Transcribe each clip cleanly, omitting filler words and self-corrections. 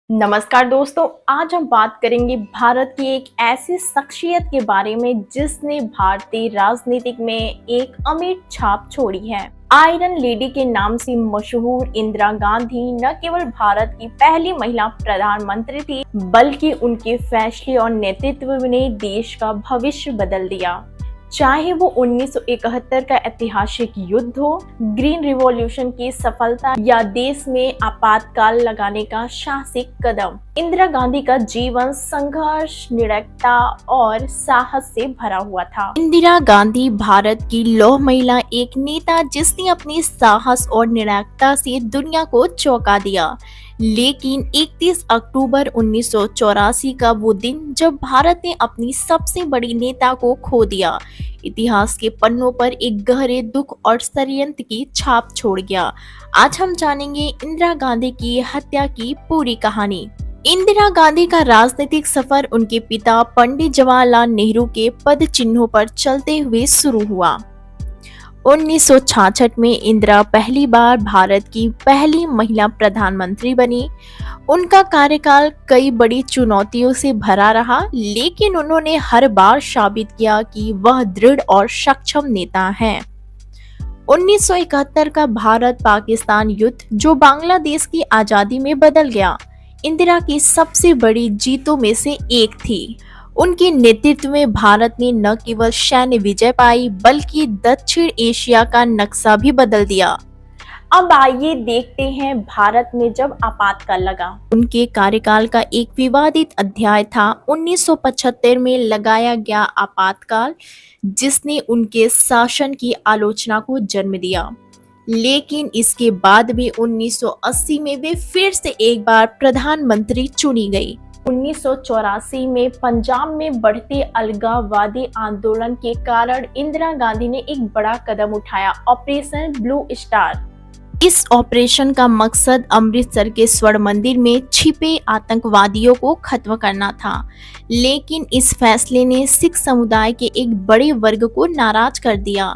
नमस्कार दोस्तों, आज हम बात करेंगे भारत की एक ऐसी शख्सियत के बारे में जिसने भारतीय राजनीतिक में एक अमिट छाप छोड़ी है। आयरन लेडी के नाम से मशहूर इंदिरा गांधी न केवल भारत की पहली महिला प्रधानमंत्री थी, बल्कि उनके फैसले और नेतृत्व ने देश का भविष्य बदल दिया। चाहे वो 1971 का ऐतिहासिक युद्ध हो, ग्रीन रिवॉल्यूशन की सफलता या देश में आपातकाल लगाने का साहसिक कदम, इंदिरा गांधी का जीवन संघर्ष, निर्णयता और साहस से भरा हुआ था। इंदिरा गांधी भारत की लौह महिला, एक नेता जिसने अपने साहस और निर्णयता से दुनिया को चौंका दिया। लेकिन 31 अक्टूबर 1984 का वो दिन जब भारत ने अपनी सबसे बड़ी नेता को खो दिया, इतिहास के पन्नों पर एक गहरे दुख और षड्यंत्र की छाप छोड़ गया। आज हम जानेंगे इंदिरा गांधी की हत्या की पूरी कहानी। इंदिरा गांधी का राजनीतिक सफर उनके पिता पंडित जवाहरलाल नेहरू के पद चिन्हों पर चलते हुए शुरू हुआ। 1966 में इंदिरा पहली बार भारत की पहली महिला प्रधानमंत्री बनी। उनका कार्यकाल कई बड़ी चुनौतियों से भरा रहा, लेकिन उन्होंने हर बार साबित किया कि वह दृढ़ और सक्षम नेता हैं। 1971 का भारत पाकिस्तान युद्ध, जो बांग्लादेश की आजादी में बदल गया, इंदिरा की सबसे बड़ी जीतों में से एक थी। उनके नेतृत्व में भारत ने न केवल सैन्य विजय पाई, बल्कि दक्षिण एशिया का नक्शा भी बदल दिया। अब आइए देखते हैं भारत में जब आपातकाल लगा। उनके कार्यकाल का एक विवादित अध्याय था 1975 में लगाया गया आपातकाल, जिसने उनके शासन की आलोचना को जन्म दिया। लेकिन इसके बाद भी 1980 में वे फिर से एक बार प्रधानमंत्री चुनी गई। 1984 में पंजाब में बढ़ते अलगाववादी आंदोलन के कारण इंदिरा गांधी ने एक बड़ा कदम उठाया, ऑपरेशन ब्लू स्टार। इस ऑपरेशन का मकसद अमृतसर के स्वर्ण मंदिर में छिपे आतंकवादियों को खत्म करना था। लेकिन इस फैसले ने सिख समुदाय के एक बड़े वर्ग को नाराज कर दिया।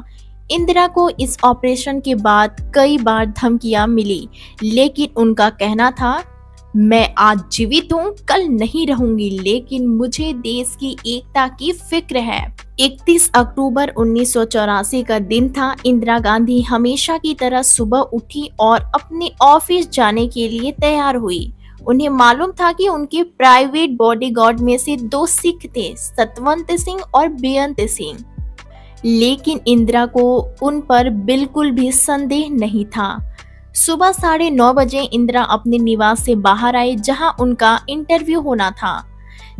इंदिरा को इस ऑपरेशन के बाद कई बार धमकियां मिली, लेकिन उनका कहना था, मैं आज जीवित हूँ, कल नहीं रहूंगी, लेकिन मुझे देश की एकता की फिक्र है। 31 अक्टूबर 1984 का दिन था। इंदिरा गांधी हमेशा की तरह सुबह उठी और अपने ऑफिस जाने के लिए तैयार हुई। उन्हें मालूम था कि उनके प्राइवेट बॉडीगार्ड में से 2 सिख थे, सतवंत सिंह और बेअंत सिंह। लेकिन इंदिरा को उन पर बिल्कुल भी संदेह नहीं था। सुबह 9:30 बजे इंदिरा अपने निवास से बाहर आई, जहां उनका इंटरव्यू होना था।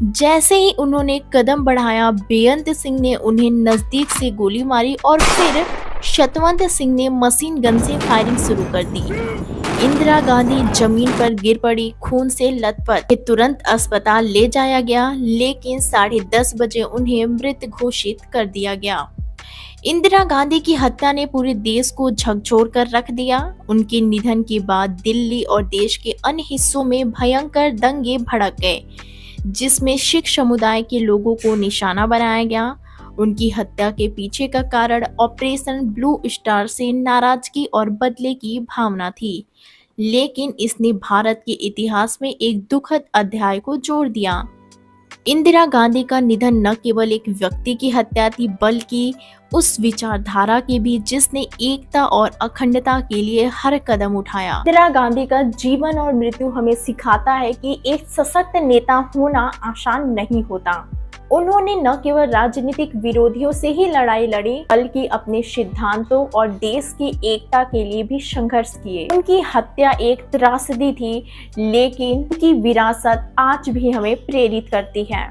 जैसे ही उन्होंने कदम बढ़ाया, बेअंत सिंह ने उन्हें नजदीक से गोली मारी और फिर सतवंत सिंह ने मशीन गन से फायरिंग शुरू कर दी। इंदिरा गांधी जमीन पर गिर पड़ी, खून से लथपथ। तुरंत अस्पताल ले जाया गया, लेकिन 10:30 बजे उन्हें मृत घोषित कर दिया गया। इंदिरा गांधी की हत्या ने पूरे देश को झकझोर कर रख दिया। उनके निधन के बाद दिल्ली और देश के अन्य हिस्सों में भयंकर दंगे भड़क गए, जिसमें सिख समुदाय के लोगों को निशाना बनाया गया। उनकी हत्या के पीछे का कारण ऑपरेशन ब्लू स्टार से नाराजगी और बदले की भावना थी, लेकिन इसने भारत के इतिहास में एक दुखद अध्याय को जोड़ दिया। इंदिरा गांधी का निधन न केवल एक व्यक्ति की हत्या थी, बल्कि उस विचारधारा की भी जिसने एकता और अखंडता के लिए हर कदम उठाया। इंदिरा गांधी का जीवन और मृत्यु हमें सिखाता है कि एक सशक्त नेता होना आसान नहीं होता। उन्होंने न केवल राजनीतिक विरोधियों से ही लड़ाई लड़ी, बल्कि अपने सिद्धांतों और देश की एकता के लिए भी संघर्ष किए। उनकी हत्या एक त्रासदी थी, लेकिन उनकी विरासत आज भी हमें प्रेरित करती है।